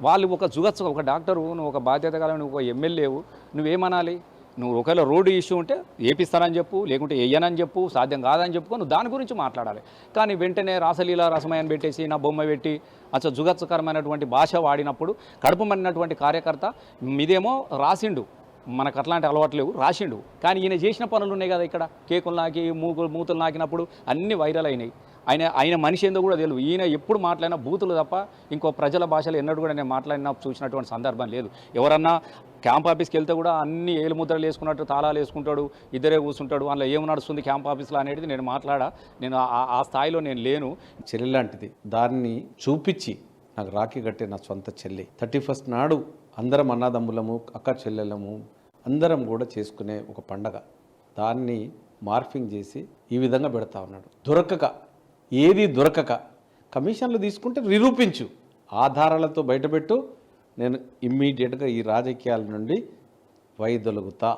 వాళ్ళు ఒక జుగత్స ఒక డాక్టరు, నువ్వు ఒక బాధ్యత గల నువ్వు ఒక ఎమ్మెల్యేవు, నువ్వేమనాలి? నువ్వు ఒకవేళ రోడ్డు ఇష్యూ ఉంటే ఏపిస్తానని చెప్పు, లేకుంటే వెయ్యనని చెప్పు, సాధ్యం కాదని చెప్పుకో, నువ్వు దాని గురించి మాట్లాడాలి. కానీ వెంటనే రాసలీల రసమయాన్ని పెట్టేసి నా బొమ్మ పెట్టి అసలు జుగత్సకరమైనటువంటి భాష వాడినప్పుడు కడుపు మన్నటువంటి కార్యకర్త మీదేమో రాసిండు, మనకు అట్లాంటి అలవాటు లేవు, రాసిండు. కానీ ఈయన చేసిన పనులు ఉన్నాయి కదా, ఇక్కడ కేకులు నాకి మూతులు నాకినప్పుడు అన్నీ వైరల్ అయినాయి. ఆయన మనిషి ఏందో కూడా తెలియదు. ఈయన ఎప్పుడు మాట్లాడినా బూతులు తప్ప ఇంకో ప్రజల భాషలో ఎన్నడూ కూడా నేను మాట్లాడినా చూసినటువంటి సందర్భం లేదు. ఎవరన్నా క్యాంప్ ఆఫీస్కి వెళ్తే కూడా అన్ని ఏలు ముద్రలు వేసుకున్నట్టు తాళాలు వేసుకుంటాడు, ఇద్దరే కూర్చుంటాడు, అందులో ఏం నడుస్తుంది క్యాంప్ ఆఫీస్లో అనేది నేను ఆ స్థాయిలో నేను లేను. చెల్లి లాంటిది, దాన్ని చూపించి నాకు రాఖీ కట్టే నా సొంత చెల్లి. 31st నాడు అందరం అన్నదమ్ములము, అక్క చెల్లెలము అందరం కూడా చేసుకునే ఒక పండగ, దాన్ని మార్ఫింగ్ చేసి ఈ విధంగా పెడతా ఉన్నాడు. ఏది దొరకక కమిషన్లు తీసుకుంటే నిరూపించు, ఆధారాలతో బయటపెట్టు, నేను ఇమ్మీడియట్గా ఈ రాజకీయాల నుండి వైదొలుగుతా.